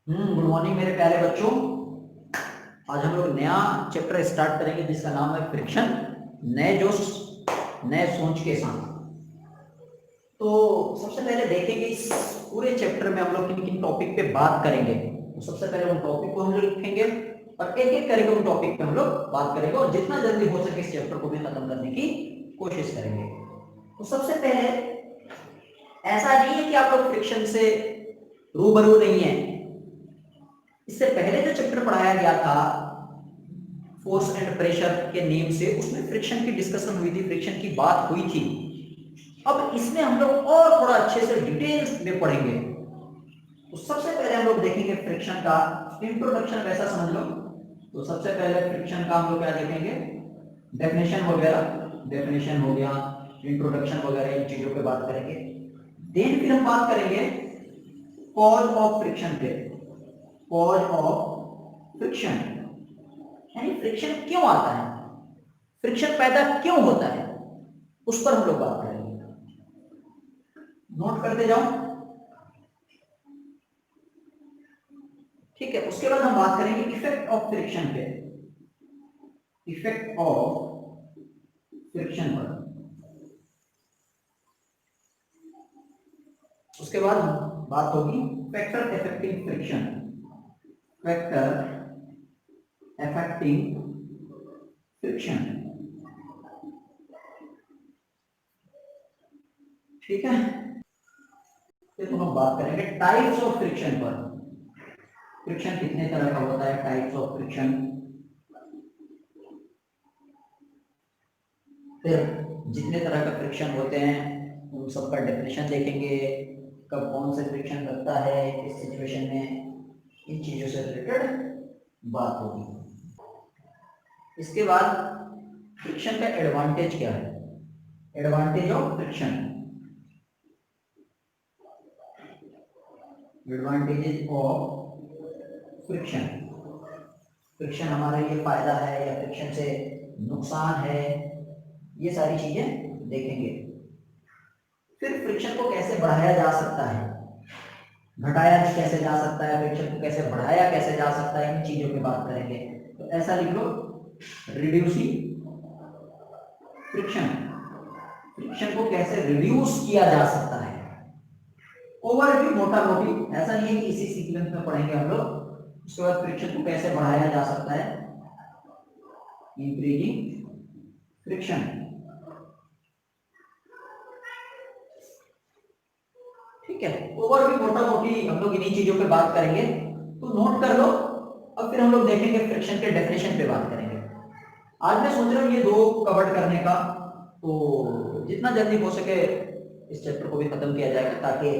Good morning मेरे प्यारे बच्चों। आज हम लोग नया चैप्टर स्टार्ट करेंगे जिसका नाम है फ्रिक्शन। नए जोश नए सोच के साथ। तो सबसे पहले देखेंगे इस पूरे चैप्टर में हम लोग किन किन टॉपिक पे बात करेंगे। तो सबसे पहले उन टॉपिक को हम लोग लिखेंगे और एक एक करके उन टॉपिक पे हम लोग बात करेंगे और जितना जल्दी हो सके इस चैप्टर को भी खत्म करने की कोशिश करेंगे। तो सबसे पहले ऐसा नहीं है कि आप लोग फ्रिक्शन से रूबरू नहीं है। इससे पहले जो चैप्टर पढ़ाया गया था फोर्स एंड प्रेशर के नेम से, उसमें फ्रिक्शन की डिस्कशन हुई थी, फ्रिक्शन की बात हुई थी। अब इसमें हम लोग और थोड़ा अच्छे से डिटेल्स में पढ़ेंगे। तो सबसे पहले हम लोग देखेंगे फ्रिक्शन का इंट्रोडक्शन, वैसा समझ लो। तो सबसे पहले फ्रिक्शन का हम लोग क्या देखेंगे, डेफिनेशन वगैरह, डेफिनेशन हो गया, इंट्रोडक्शन वगैरह, इन चीजों पे बात करेंगे। देन फिर हम बात करेंगे कॉज ऑफ फ्रिक्शन पे। कॉज ऑफ फ्रिक्शन यानी फ्रिक्शन क्यों आता है, फ्रिक्शन पैदा क्यों होता है, उस पर हम लोग बात करेंगे। नोट करते जाओ, ठीक है। उसके बाद हम बात करेंगे इफेक्ट ऑफ फ्रिक्शन पे, इफेक्ट ऑफ फ्रिक्शन पर। उसके बाद बात होगी factor affecting friction, factor affecting friction, ठीक है। फिर हम बात करेंगे टाइप्स ऑफ फ्रिक्शन पर, फ्रिक्शन कितने तरह का होता है, टाइप्स ऑफ फ्रिक्शन। फिर जितने तरह का फ्रिक्शन होते हैं उन सबका डेफिनेशन देखेंगे, कब कौन से फ्रिक्शन लगता है, किस सिचुएशन में, इन चीजों से रिलेटेड बात होगी। इसके बाद फ्रिक्शन का एडवांटेज क्या है, advantage of friction, advantages of friction. Friction हमारे लिए फायदा है या फ्रिक्शन से नुकसान है, ये सारी चीजें देखेंगे। फिर फ्रिक्शन को कैसे बढ़ाया जा सकता है, घटाया कैसे जा सकता है, फ्रिक्शन को कैसे बढ़ाया कैसे जा सकता है, इन चीजों पे बात करेंगे। तो ऐसा लिख लो, रिड्यूसिंग फ्रिक्शन, फ्रिक्शन को कैसे रिड्यूस किया जा सकता है। ओवरव्यू मोटा मोटी, ऐसा नहीं है कि इसी सीक्वेंस में पढ़ेंगे हम लोग। उसके बाद फ्रिक्शन को कैसे बढ़ाया जा सकता है, इंक्रीजिंग फ्रिक्शन, ठीक है। ओवरव्यू मोटा मोटी हम लोग इन्हीं चीजों पे बात करेंगे, तो नोट कर लो। अब फिर हम लोग देखेंगे फ्रिक्शन के डेफिनेशन पे बात करेंगे। आज मैं सोच रहा हूँ ये दो कवर करने का, तो जितना जल्दी हो सके इस चैप्टर को भी खत्म किया जाएगा, ताकि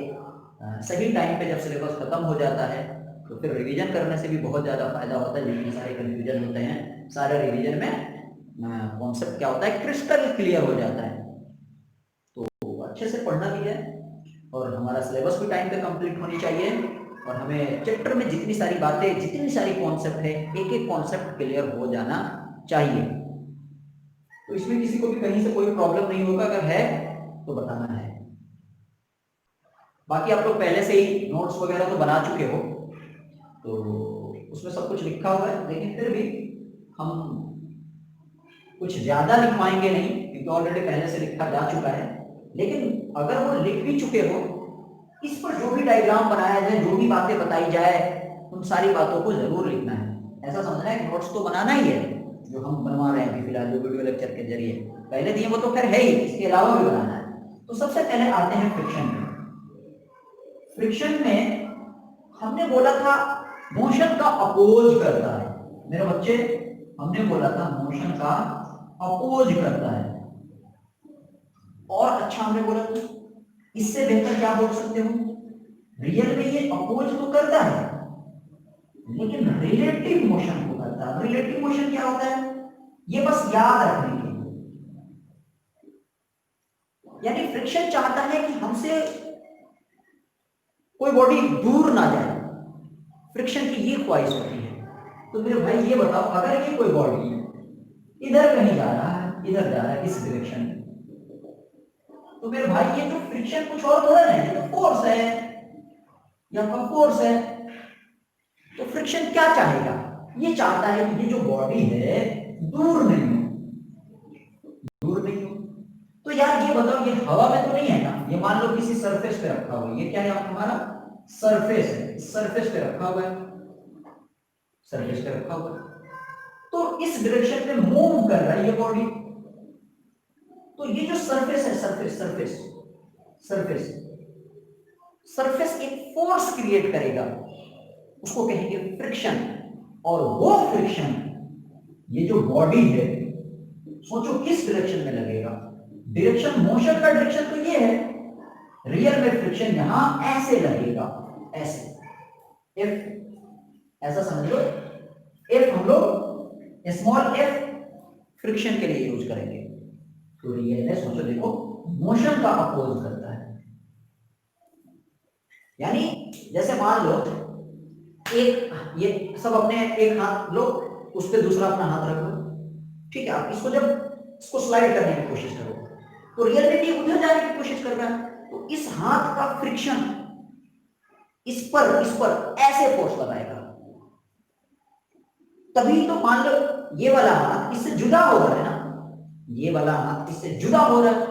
सही टाइम पे जब सिलेबस खत्म हो जाता है तो फिर रिवीजन करने से भी बहुत ज्यादा फायदा होता है। जितने सारे कंफ्यूजन होते हैं सारे रिवीजन में कॉन्सेप्ट क्या होता है क्रिस्टल क्लियर हो जाता है। तो अच्छे से पढ़ना भी है और हमारा सिलेबस भी टाइम पे कंप्लीट होनी चाहिए, और हमें चैप्टर में जितनी सारी बातें, जितनी सारी कॉन्सेप्ट है, एक एक कॉन्सेप्ट क्लियर हो जाना चाहिए। तो इसमें किसी को भी कहीं से कोई प्रॉब्लम नहीं होगा, अगर है तो बताना है। बाकी आप लोग पहले से ही नोट्स वगैरह तो बना चुके हो, तो उसमें सब कुछ लिखा हुआ है, लेकिन फिर भी हम कुछ ज्यादा लिखवाएंगे नहीं क्योंकि ऑलरेडी पहले से लिखा जा चुका है। लेकिन अगर वो लिख भी चुके हो, इस पर जो भी डायग्राम बनाया जाए, जो भी बातें बताई जाए, उन सारी बातों को जरूर लिखना है। ऐसा समझना है कि नोट्स तो बनाना ही है, जो हम बनवा रहे हैं अभी फिलहाल जो वीडियो लेक्चर के जरिए पहले दिए वो तो खैर है ही, इसके अलावा भी बनाना है। तो सबसे पहले आते हैं फ्रिक्शन में। फ्रिक्शन में हमने बोला था मोशन का अपोज करता है, मेरे बच्चे, हमने बोला था मोशन का अपोज करता है। और अच्छा हमने बोला था, इससे बेहतर क्या बोल सकते हो, रियल में ये अपोज तो करता है लेकिन रिलेटिव मोशन को करता है। रिलेटिव मोशन क्या होता है, ये बस याद रखने के लिए, यानी फ्रिक्शन चाहता है कि हमसे कोई बॉडी दूर ना जाए, फ्रिक्शन की ये ख्वाहिश होती है। तो मेरे भाई ये बताओ, अगर ये कोई बॉडी इधर कहीं जा रहा है, इधर जा रहा है इस डायरेक्शन में, तो मेरे भाई ये तो फ्रिक्शन कुछ और थोड़ा नहीं, ये तो फोर्स है, ये आपका फोर्स है। फ्रिक्शन क्या चाहेगा? ये चाहता है कि ये जो बॉडी है दूर नहीं हो, दूर नहीं हो। तो यार ये बताओ, ये हवा में तो नहीं है ना, ये मान लो किसी सरफेस पे रखा हुआ है, ये क्या है हमारा सरफेस है, सरफेस पे रखा हुआ है, सरफेस पे रखा हुआ है, तो इस डायरेक्शन में मूव कर रहा है ये बॉडी। तो ये जो सरफेस है, सरफेस सरफेस सरफेस सरफेस एक फोर्स क्रिएट करेगा, उसको कहेंगे फ्रिक्शन। और वो फ्रिक्शन ये जो बॉडी है, सोचो किस डायरेक्शन में लगेगा, डायरेक्शन मोशन का डायरेक्शन तो ये है, रियल में फ्रिक्शन यहां ऐसे लगेगा, ऐसे एफ, ऐसा समझ लो। एफ हम लोग स्मॉल एफ फ्रिक्शन के लिए यूज करेंगे। तो रियल में सोचो, देखो मोशन का अपोज करता है, यानी जैसे मान लो एक, ये सब अपने एक हाथ लो, उस पर दूसरा अपना हाथ रख लो, ठीक है। आप इसको जब इसको स्लाइड करने की कोशिश करो तो रियल में ये उधर जाने की कोशिश कर रहा है, तो इस हाथ का फ्रिक्शन इस पर ऐसे फोर्स लगाएगा, तभी तो मान लो ये वाला हाथ इससे जुदा हो रहा है ना, ये वाला हाथ इससे जुदा हो रहा है,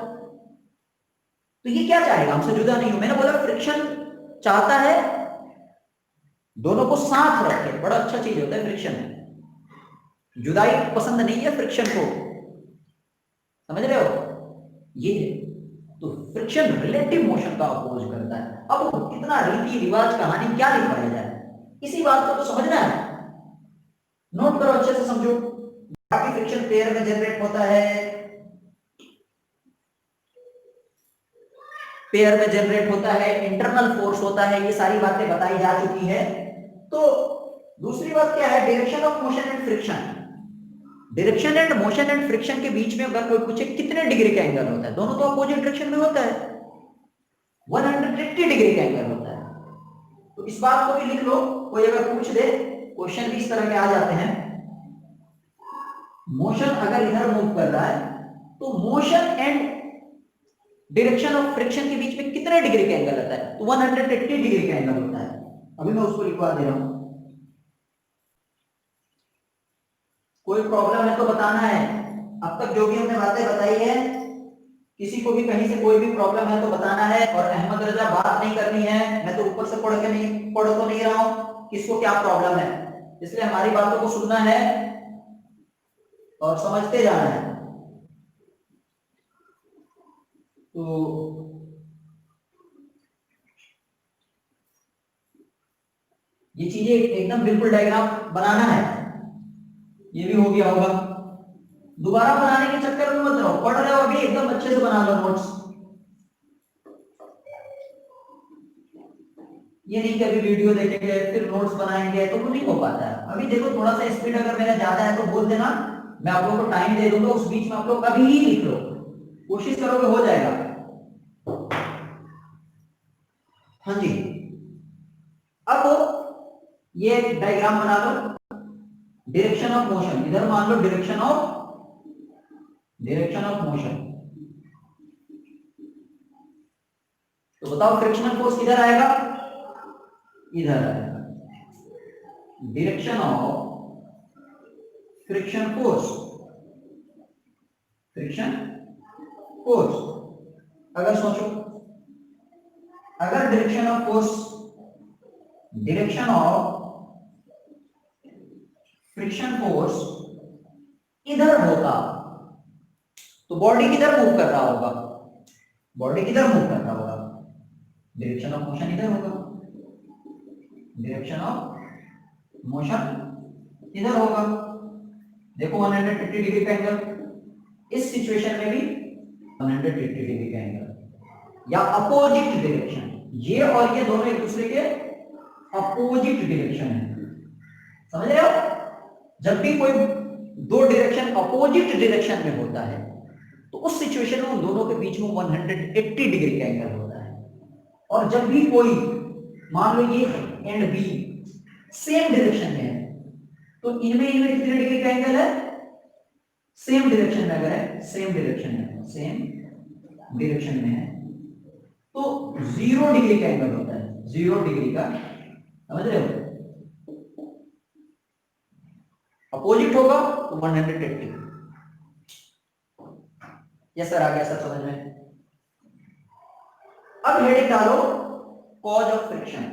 तो ये क्या चाहेगा, हमसे जुदा नहीं हो। मैंने बोला फ्रिक्शन चाहता है दोनों को साथ रखे, बड़ा अच्छा चीज होता है फ्रिक्शन, जुदाई पसंद नहीं है फ्रिक्शन को, समझ रहे हो ये। तो फ्रिक्शन रिलेटिव मोशन का अपोज करता है। अब कितना रीति रिवाज कहानी क्या लिखवाया जाए, इसी बात को तो समझना है, नोट करो अच्छे से समझो। बाकी फ्रिक्शन पेयर में जनरेट होता है, पेयर में जनरेट होता है, इंटरनल फोर्स होता है, ये सारी बातें बताई जा चुकी है। तो दूसरी बात क्या है, direction of motion and friction. Direction and motion and friction के बीच में अगर कोई पूछे कितने डिग्री का एंगल होता है, दोनों तो अपोजिट डायरेक्शन में होता है, 180 डिग्री का एंगल होता है। तो इस बात को भी लिख लो, कोई अगर पूछ दे, क्वेश्चन भी इस तरह के आ जाते हैं, मोशन अगर इधर मूव कर रहा है तो motion and direction of friction के बीच में कितने डिग्री का एंगल होता है, तो 180 डिग्री का एंगल होता है। अभी मैं उसको लिखवा दे रहा हूं। कोई प्रॉब्लम है तो बताना है, अब तक जो भी हमने बातें बताई है, किसी को भी कहीं से कोई भी प्रॉब्लम है तो बताना है। और अहमद रजा बात नहीं करनी है, मैं तो ऊपर से पढ़ तो नहीं रहा हूं किसको क्या प्रॉब्लम है, इसलिए हमारी बातों को सुनना है और समझते जाना है। तो ये चीजें एकदम बिल्कुल डायग्राम बनाना है, ये भी हो गया होगा। दोबारा बनाने के चक्कर में मत रहो, पढ़ रहे हो अभी एकदम अच्छे से बना लो नोट्स। ये नहीं कि अभी वीडियो देखेंगे फिर नोट्स बनाएंगे तो वो नहीं हो पाता है। अभी देखो थोड़ा सा स्पीड अगर मेरा ज्यादा है तो बोल देना, मैं आप लोगों को टाइम दे दूंगा, उस बीच में आप लोग अभी ही लिख लो, कोशिश करोगे हो जाएगा। हाँ जी, अब ये डायग्राम बना लो, डायरेक्शन ऑफ मोशन, इधर मान लो डायरेक्शन ऑफ मोशन। तो बताओ फ्रिक्शनल फोर्स किधर आएगा, इधर आएगा। Direction of friction force, friction force, अगर सोचो, अगर direction of force, direction of friction force इधर होता तो बॉडी किधर मूव कर रहा होगा, बॉडी किधर मूव कर रहा होगा, डायरेक्शन ऑफ मोशन इधर होगा, डायरेक्शन ऑफ मोशन इधर होगा। देखो 180 डिग्री का एंगल, इस सिचुएशन में भी 180 डिग्री का एंगल, या अपोजिट डायरेक्शन, ये और ये दोनों एक दूसरे के अपोजिट डायरेक्शन है, समझ रहे हो। जब भी कोई दो डायरेक्शन अपोजिट डायरेक्शन में होता है तो उस सिचुएशन में उन दोनों के बीच में 180 डिग्री का एंगल होता है। और जब भी कोई मान लो ये एंड बी सेम डायरेक्शन में है तो इनमें कितने डिग्री का एंगल है, सेम डायरेक्शन में अगर है, सेम डायरेक्शन में है तो 0 डिग्री का एंगल होता है, 0 डिग्री का, समझ रहे हो। 180। यस सर, आ गया सर समझ में। अब हेडिंग डालो कॉज ऑफ फ्रिक्शन।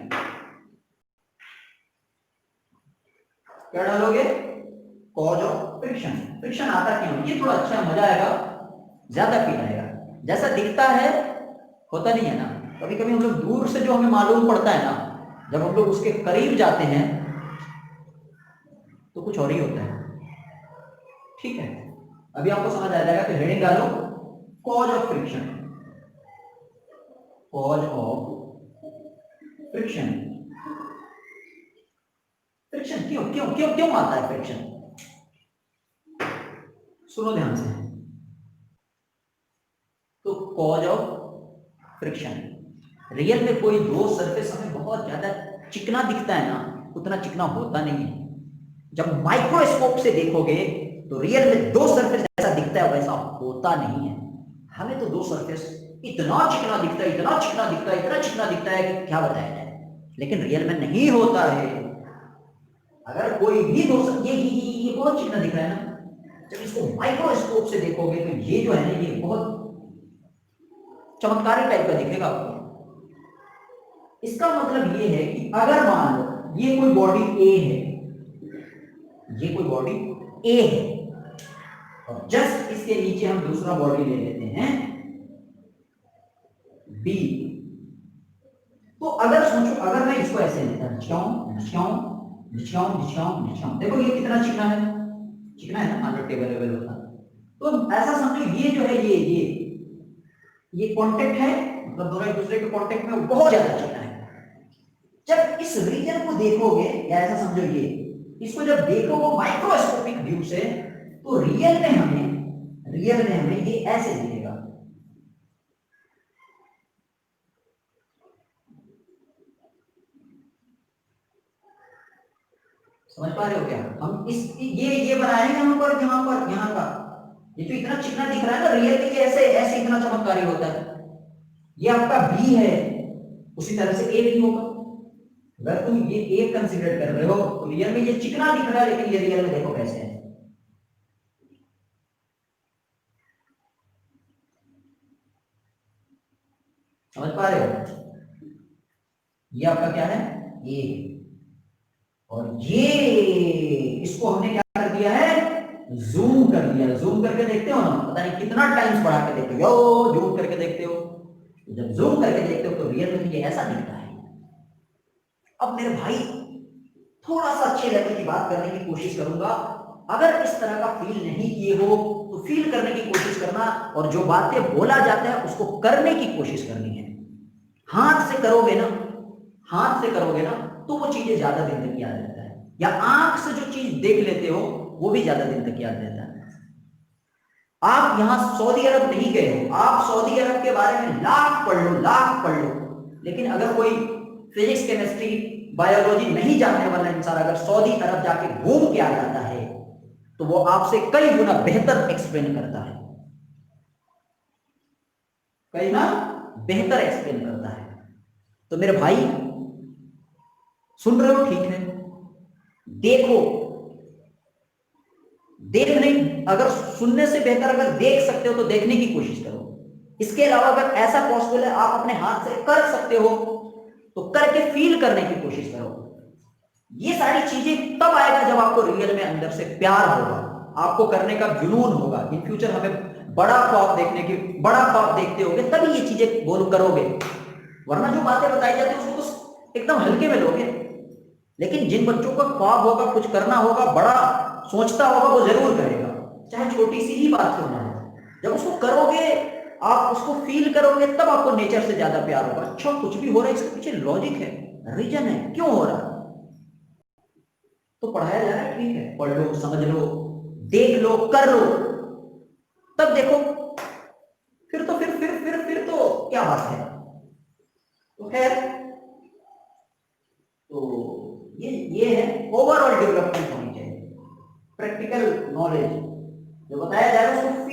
क्या डालोगे? Cause of friction. फ्रिक्शन आता क्यों? ये थोड़ा अच्छा मजा आएगा, ज्यादा फील आएगा। जैसा दिखता है होता नहीं है ना। कभी कभी हम लोग दूर से जो हमें मालूम पड़ता है ना, जब हम लोग उसके करीब जाते हैं तो कुछ और ही होता है। ठीक है, अभी आपको समझ आ जाएगा। तो हेडिंग डालो cause of friction. Cause of friction. Friction क्यों क्यों क्यों क्यों आता है फ्रिक्शन? सुनो ध्यान से। तो कॉज ऑफ फ्रिक्शन, रियल में कोई दो सरफेस हमें बहुत ज्यादा चिकना दिखता है ना, उतना चिकना होता नहीं है। जब माइक्रोस्कोप से देखोगे तो रियल में दो सरफेस जैसा दिखता है वैसा होता नहीं है। हमें तो दो सरफेस इतना चिकना दिखता है, इतना चिकना दिखता है, इतना चिकना दिखता है कि क्या बताया जाए, लेकिन रियल में नहीं होता है। अगर कोई भी दो ये बहुत चिकना दिख रहा है ना, जब इसको माइक्रोस्कोप से देखोगे तो ये जो है ना, ये बहुत चमत्कारी टाइप का दिखेगा आपको। इसका मतलब ये है कि अगर मान लो ये कोई बॉडी ए है, ये कोई बॉडी ए है, और जस्ट इसके नीचे हम दूसरा बॉडी ले लेते हैं बी। तो अगर सोचो, अगर मैं इसको ऐसे लेता देखो ये कितना चिकना है, चिकना है ना, मान लो टेबल लेवल होता। तो ऐसा समझो ये जो है ये कांटेक्ट है, मतलब दोनों एक दूसरे के कांटेक्ट में बहुत ज्यादा चिकना है। जब इस रीजन को देखोगे, या ऐसा समझो ये इसको जब देखोगे माइक्रोस्कोपिक व्यू से, तो रियल में हमें ये ऐसे दिखेगा। समझ पा रहे हो क्या? हम इस ये बनाए हैं यहाँ पर यहाँ का ये जो इतना चिकना दिख रहा है ना, रियल में ये ऐसे ऐसे इतना चमत्कारी होता है। ये आपका बी है, उसी तरह से ए भी होगा। अगर तुम ये ए कंसीडर कर रहे हो तो रियल में ये चिकना दिख रहा है, लेकिन ये रियल में देखो कैसे है। समझ पा रहे हो? ये आपका क्या है? ए। और ये इसको हमने क्या कर दिया है? जूम कर दिया। जूम करके देखते हो ना, पता नहीं कितना टाइम्स बढ़ा के देखते हो, जूम करके देखते हो। जब जूम करके देखते हो तो रियल में ये ऐसा दिखता है। अब मेरे भाई थोड़ा सा अच्छे लेवल की बात करने की कोशिश करूंगा। अगर इस तरह का फील नहीं किए हो तो फील करने की कोशिश करना, और जो बातें बोला जाता है उसको करने की कोशिश करनी है। हाथ से करोगे ना, हाथ से करोगे ना, तो वो चीजें ज्यादा दिन तक याद रहता है। या आंख से जो चीज देख लेते हो वो भी ज्यादा दिन तक याद रहता है। आप यहां सऊदी अरब नहीं गए हो, आप सऊदी अरब के बारे में लाख पढ़ लो, लेकिन अगर कोई फिजिक्स, केमिस्ट्री, बायोलॉजी नहीं जानने वाला इंसान अगर सऊदी अरब जाके घूम के आ जाता है तो वो आपसे कई गुना बेहतर एक्सप्लेन करता है, कई ना बेहतर एक्सप्लेन करता है। तो मेरे भाई सुन रहे हो? ठीक है, देखो, देख नहीं, अगर सुनने से बेहतर अगर देख सकते हो तो देखने की कोशिश करो। इसके अलावा अगर ऐसा पॉसिबल है आप अपने हाथ से कर सकते हो तो करके फील करने की कोशिश करो। ये सारी चीजें तब आएगा जब आपको रियल में अंदर से प्यार होगा, आपको करने का जुनून होगा। इन फ्यूचर हमें बड़ा ख्वाब देखते होगे तभी ये चीजें बोल करोगे, वरना जो बातें बताई जाती है उसको तो एकदम हल्के में लोगे। लेकिन जिन बच्चों का ख्वाब होगा, कुछ करना होगा, बड़ा सोचता होगा, वो जरूर करेगा, चाहे छोटी सी ही बात क्यों ना हो। जब उसको करोगे, आप उसको फील करोगे, तब आपको नेचर से ज्यादा प्यार होगा। अच्छा कुछ भी हो रहा है इसके पीछे लॉजिक है, रीजन है, क्यों हो रहा है, तो पढ़ाया जा रहा है, ठीक है, पढ़ लो, समझ लो, देख लो, कर लो, तब देखो। फिर तो क्या बात है। तो खैर, तो ये है ओवरऑल डेवलपमेंट होनी चाहिए। प्रैक्टिकल नॉलेज जो बताया जा रहा है उसको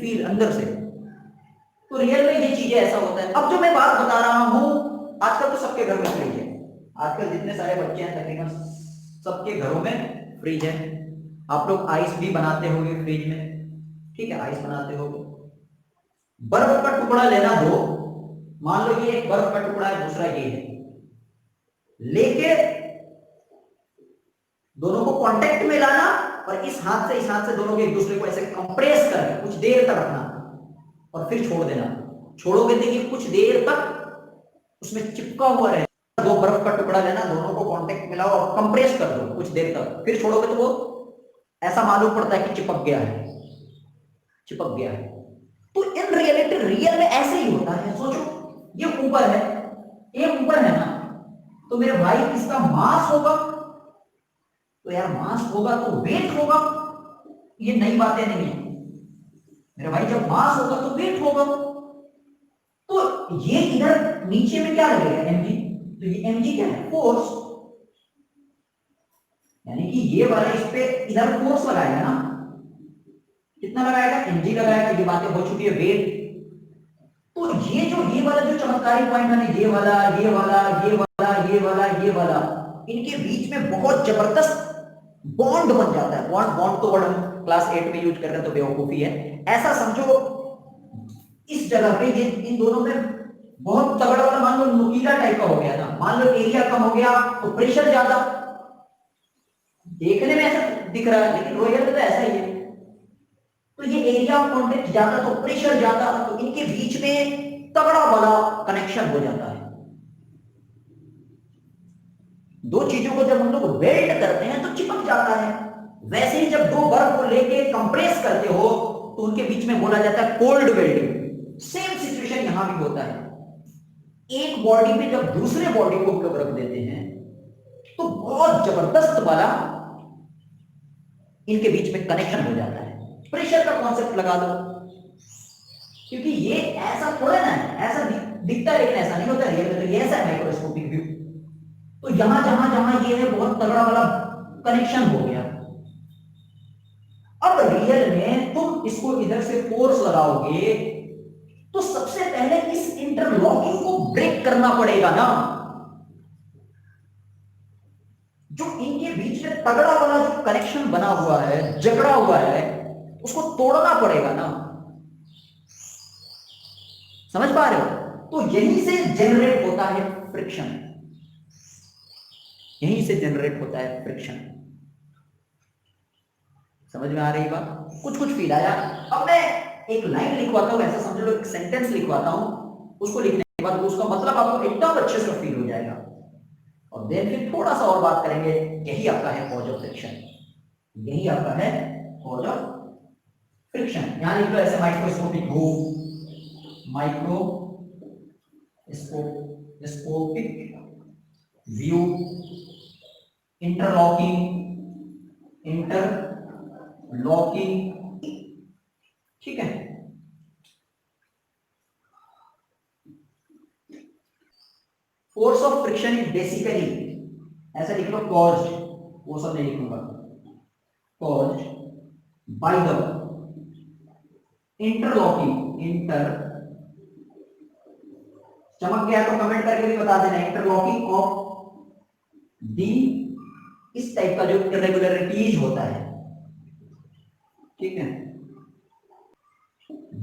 फील अंदर से। तो रियल में ये चीजें ऐसा होता है। अब जो मैं बात बता रहा हूं, आजकल तो सबके घर में फ्रिज है। आजकल जितने सारे बच्चे हैं तकरीबन सबके घरों में फ्रिज है। आप लोग आइस भी बनाते होंगे फ्रिज में, ठीक है, आइस बनाते होंगे। बर्फ का टुकड़ा लेना दो, मान लो ये एक बर्फ का टुकड़ा है, दूसरा ये है, लेके दोनों को कांटेक्ट में लाना और इस हाथ से इस हाथ से दोनों को एक दूसरे को ऐसे कंप्रेस करके कुछ देर तक रखना और फिर छोड़ देना। छोड़ोगे देखिए कुछ देर तक उसमें चिपका हुआ रहेगा। दो बर्फ का टुकड़ा लेना, दोनों को कांटेक्ट में लाओ और कंप्रेस कर दो कुछ देर तक, फिर छोड़ोगे तो वो ऐसा मालूम पड़ता है कि चिपक गया है, चिपक गया है। तो इन रियलिटी रियल में ऐसे ही होता है। सोचो ये ऊपर है, ये ऊपर है ना, तो मेरे भाई इसका मास होगा, तो यार मास होगा तो वेट होगा, ये नई बातें नहीं है मेरे भाई। जब मास होगा तो वेट होगा, तो ये इधर नीचे में क्या लगेगा, mg, तो ये mg क्या है, फोर्स, यानी कि ये वाला इस पे इधर फोर्स लगाएगा ना, कितना लगाएगा, mg लगाएगा, ये बातें हो चुकी है, वेट। तो ये वाला जो चमत्कारी पॉइंट है ना, ये वाला, ये वाला, ये वाला, ये वाला, ये वाला, इनके बीच में बहुत जबरदस्त बॉन्ड बन जाता है। बॉन्ड तो वर्ड हम क्लास 8 में यूज कर रहे हैं तो बेवकूफी है। ऐसा समझो इस जगह पे ये इन दोनों में बहुत तगड़ा वाला, मान लो नुकीला टाइप का हो गया ना, मान लो एरिया कम हो गया तो प्रेशर ज्यादा, देखने में ऐसा दिख रहा है लेकिन रोयल में तो ऐसा ही है। तो ये एरिया ऑफ कांटेक्ट ज्यादा तो प्रेशर ज्यादा, तो इनके बीच में तगड़ा वाला कनेक्शन हो जाता है। दो चीजों को जब हम लोग वेल्ड करते हैं तो चिपक जाता है। वैसे ही जब दो बर्फ को लेके कंप्रेस करते हो तो उनके बीच में बोला जाता है कोल्ड वेल्डिंग। सेम सिचुएशन यहां भी होता है। एक बॉडी पे जब दूसरे बॉडी को हम लोग रख देते हैं तो बहुत जबरदस्त वाला इनके बीच में कनेक्शन हो जाता है। प्रेशर का कॉन्सेप्ट लगा दो, क्योंकि ये ऐसा थोड़ा ना है, ऐसा दिखता है लेकिन ऐसा नहीं होता रियल में। तो ये ऐसा है माइक्रोस्कोपिक व्यू। तो यहां जहां जहां ये है बहुत तगड़ा वाला कनेक्शन हो गया। अब रियल में तुम इसको इधर से फोर्स लगाओगे तो सबसे पहले इस इंटरलॉकिंग को ब्रेक करना पड़ेगा ना। जो इनके बीच में तगड़ा वाला जो कनेक्शन बना हुआ है, जकड़ा हुआ है, उसको तोड़ना पड़ेगा ना। समझ पा रहे हो? तो यहीं से जनरेट होता है फ्रिक्शन, यहीं से जनरेट होता है फ्रिक्शन। समझ में आ रही बात? कुछ कुछ फील आया? अब मैं एक लाइन लिखवाता हूं, ऐसा समझ लो एक सेंटेंस लिखवाता हूं, उसको लिखने के बाद उसका मतलब आपको एकदम अच्छे से फील हो जाएगा। और देन फिर थोड़ा सा और बात करेंगे। यही आपका है कॉज ऑफ फ्रिक्शन, यही आपका है कॉज ऑफ फ्रिक्शन। यहां लिख लो ऐसे, microscopic view, microscopic view, interlocking ठीक है। Force of friction is basically, ऐसा लिख लो कॉज्ड, वो सब नहीं लिखूंगा, कॉज्ड बाय द इंटरलॉकिंग, चमक गया तो कमेंट करके भी बता देना, इंटरलॉकिंग ऑफ दी, इस टाइप का जो इरेगुलरिटीज होता है, ठीक है,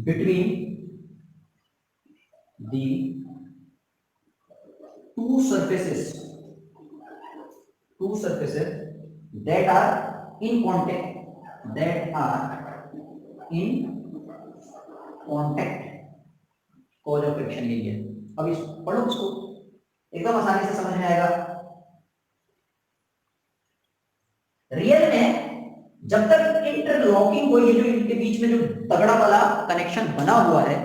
between the two surfaces that are in contact, cause of friction यही है। अब इस पढ़ो, इसको एकदम आसानी से समझ में आएगा। रियल में जब तक इंटरलॉकिंग को, ये जो इनके बीच में जो तगड़ा वाला कनेक्शन बना हुआ है,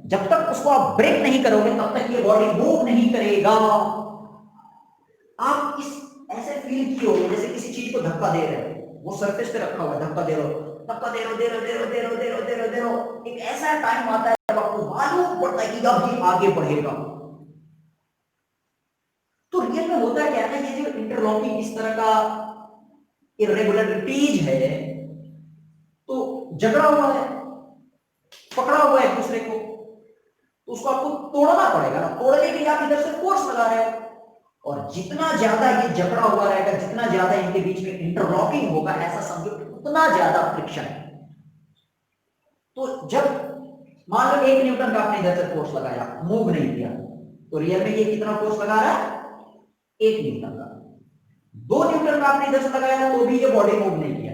जब तक उसको आप ब्रेक नहीं करोगे तब तक ये बॉडी मूव नहीं करेगा। आप इस ऐसे फील किए हो जैसे किसी चीज को धक्का दे रहे हो, वो सरफेस पे रखा हुआ है, धक्का दे रहे हो, एक ऐसा टाइम आता है जब आपको मालूम पड़ता है कि अब ये आगे बढ़ेगा। तो रियल में होता है क्या है, ये जो इंटरलॉकिंग इस तरह का इरेगुलरिटीज है, तो जकड़ा हुआ है, पकड़ा हुआ है एक दूसरे को, तो उसको आपको तोड़ना पड़ेगा ना। तोड़ने के लिए आप इधर से फोर्स लगा रहे हो, और जितना ज्यादा ये जकड़ा हुआ रहेगा, जितना ज्यादा इनके बीच में इंटरलॉकिंग होगा, ऐसा समझो उतना ज्यादा फ्रिक्शन। तो जब मान लो 1 न्यूटन का आपने इधर से फोर्स लगाया, मूव नहीं किया, तो रियल में ये कितना फोर्स लगा रहा है? 1 न्यूटन का। 2 न्यूटन का आपने इधर से लगाया तो भी ये बॉडी मूव नहीं किया,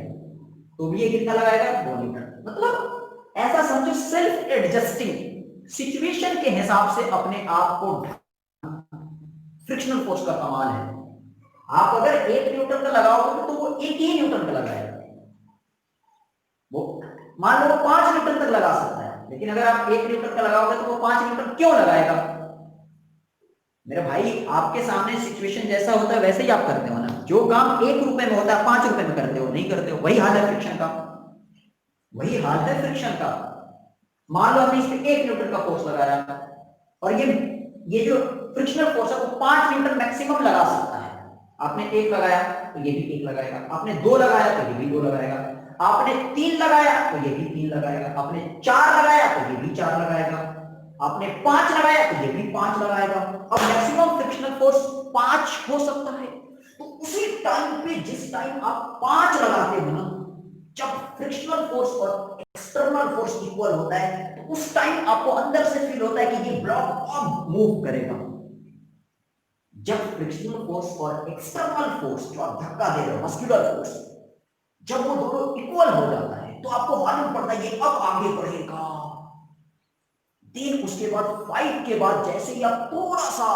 तो भी ये कितना लगाएगा? 2 न्यूटन। मतलब ऐसा समझो सेल्फ एडजस्टिंग सिचुएशन के हिसाब से अपने आप को फ्रिक्शनल फोर्स का कमाल है। आप अगर 1 न्यूटन का लगाओगे तो वो 1 ही न्यूटन का लगाएगा। वो मान लो वो 5 न्यूटन तक लगा सकता है, लेकिन अगर आप 1 न्यूटन का लगाओगे तो वो 5 न्यूटन क्यों लगाएगा? मेरे भाई, आपके सामने सिचुएशन जैसा होता है वैसे ही आप करते हो ना। जो काम 1 रुपए में होता है 5 रुपए में करते हो, नहीं करते हो। वही हाल है फ्रिक्शन का, वही हाल है फ्रिक्शन का। मान लो आपने इस पे 1 न्यूटन का फोर्स लगाया, और ये जो फ्रिक्शनल फोर्स है वो 5 न्यूटन मैक्सिमम लगा सकता है। आपने 1 लगाया तो ये भी 1 लगाएगा, आपने 2 लगाया तो ये भी 2 लगाएगा, आपने 3 लगाया तो ये भी 3 लगाएगा, आपने 4 लगाया तो ये भी 4 लगाएगा, आपने 5 लगाया तो ये भी 5 लगाएगा। अब मैक्सिमम फ्रिक्शनल फोर्स 5 हो सकता है। तो उसी टाइम पे जिस टाइम आप 5 लगाते हो ना, जब फ्रिक्शनल फोर्स और एक्सटर्नल फोर्स इक्वल होता है, तो उस टाइम आपको अंदर से फील होता है कि ये ब्लॉक अब मूव करेगा। जब फ्रिक्शनल फोर्स और एक्सटर्नल फोर्स जो आप धक्का दे रहे हो, मस्कुलर फोर्स, जब वो दोनों इक्वल हो जाता है तो आपको मालूम पड़ता है ये अब आगे बढ़ेगा। देन उसके बाद फाइट के बाद जैसे ही आप थोड़ा सा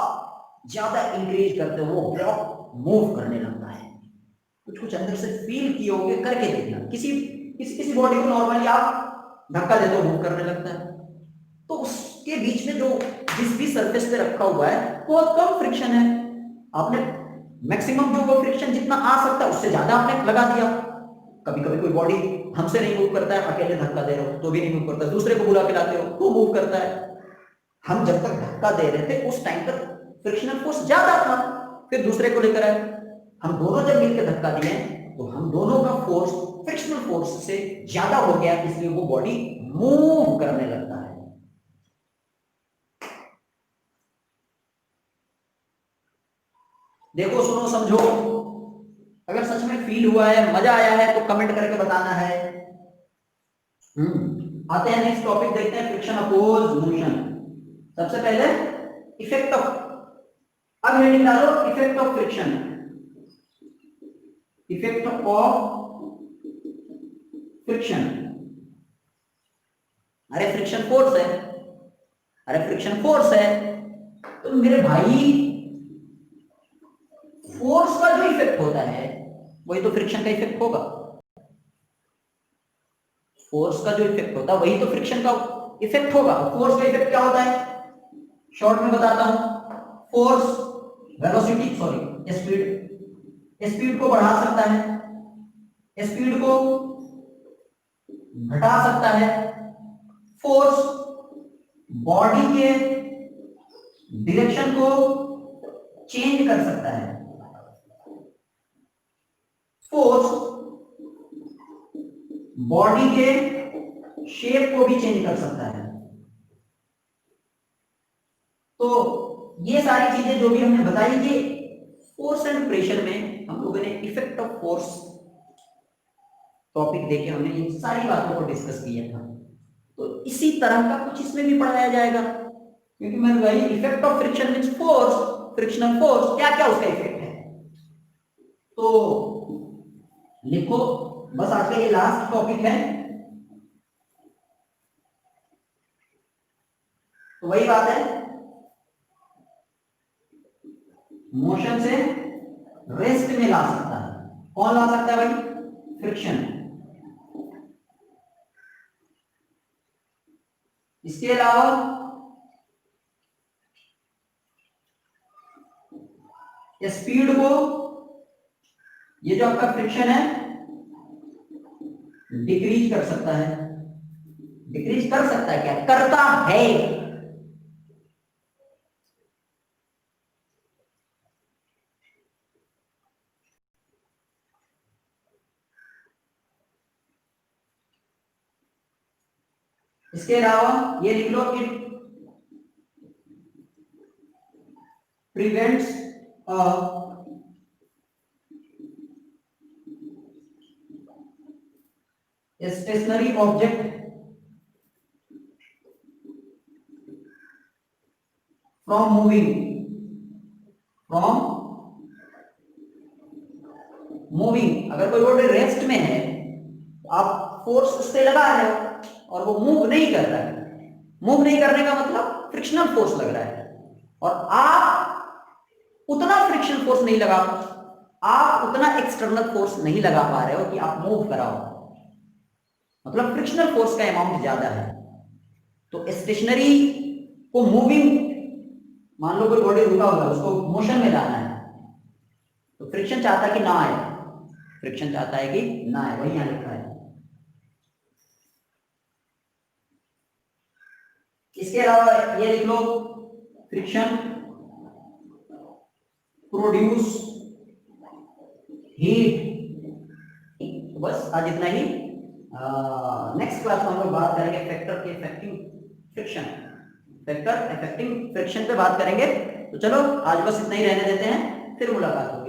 ज्यादा इंक्रीज करते हो, वो ब्लॉक मूव करने लगता है। कुछ कुछ अंदर से फील किए होंगे, करके देखना। किसी किसी किसी बॉडी को नॉर्मली आप धक्का देते हो, मूव करने लगता है। तो उसके बीच में जो जिस भी सरफेस पे रखा हुआ है बहुत कम फ्रिक्शन है। आपने मैक्सिमम जो वो फ्रिक्शन जितना आ सकता है उससे ज्यादा आपने लगा दिया। कभी कभी कोई बॉडी हमसे नहीं मूव करता है, अकेले धक्का दे रहे हो तो भी नहीं मूव करता, दूसरे को बुला के लाते हो तो मूव करता है। हम जब तक धक्का दे रहे थे उस टाइम तक फ्रिक्शनल फोर्स ज्यादा था, फिर दूसरे को लेकर आए। हम दोनों जब मिलकर धक्का दिए तो हम दोनों का फोर्स फ्रिक्शनल फोर्स से ज्यादा हो गया, इसलिए वो बॉडी मूव करने लगता है। देखो, सुनो, समझो। अगर सच में फील हुआ है, मजा आया है तो कमेंट करके बताना है। आते हैं नेक्स्ट टॉपिक, देखते हैं फ्रिक्शन अपोज मोशन। सबसे पहले इफेक्ट ऑफ, अब हेडिंग डालो effect of friction. Effect of friction. अरे फ्रिक्शन फोर्स है, अरे फ्रिक्शन फोर्स है। तो मेरे भाई, फोर्स का जो इफेक्ट होता है वही तो फ्रिक्शन का इफेक्ट होगा। फोर्स का जो इफेक्ट होता है वही तो फ्रिक्शन का इफेक्ट होगा। फोर्स का इफेक्ट क्या होता है, शॉर्ट में बताता हूं। Force velocity, sorry speed, speed को बढ़ा सकता है, स्पीड को घटा सकता है। फोर्स बॉडी के डायरेक्शन को चेंज कर सकता है। फोर्स बॉडी के शेप को भी चेंज कर सकता है। तो ये सारी चीजें जो भी हमने बताई, ये फोर्स एंड प्रेशर में हम लोगों ने इफेक्ट ऑफ फोर्स टॉपिक देके हमने इन सारी बातों को डिस्कस किया था। तो इसी तरह का कुछ इसमें भी पढ़ाया जाएगा, क्योंकि मैं वही effect of friction means force, frictional force क्या क्या उसका इफेक्ट है। तो लिखो, बस आज का ये लास्ट टॉपिक है। तो वही बात है, मोशन से रेस्ट में ला सकता है। कौन ला सकता है भाई? फ्रिक्शन। इसके अलावा स्पीड को, ये जो आपका फ्रिक्शन है, डिक्रीज कर सकता है। डिक्रीज कर सकता है, क्या करता है? इसके अलावा ये लिख लो, it prevents stationery object from moving, अगर कोई बॉडी रेस्ट में है तो आप फोर्स उस पर लगा रहे हो और वो मूव नहीं कर रहा है। मूव नहीं करने का मतलब फ्रिक्शनल फोर्स लग रहा है, और आप उतना फ्रिक्शन फोर्स नहीं लगा, आप उतना एक्सटर्नल फोर्स नहीं लगा पा रहे हो कि आप मूव कराओ, मतलब फ्रिक्शनल फोर्स का अमाउंट ज्यादा है। तो स्टेशनरी को मूविंग, मान लो कोई बॉडी रुका हुआ है, उसको मोशन में लाना है, तो फ्रिक्शन चाहता है कि ना आए, फ्रिक्शन चाहता है कि ना आए, वही यहां लिखा है। इसके अलावा ये लिख लो, फ्रिक्शन प्रोड्यूस हीट। तो बस आज इतना ही। नेक्स्ट क्लास में हम लोग बात करेंगे फैक्टर के affecting friction, factor affecting friction पे बात करेंगे। तो चलो आज बस इतना ही रहने देते हैं, फिर मुलाकात होगी।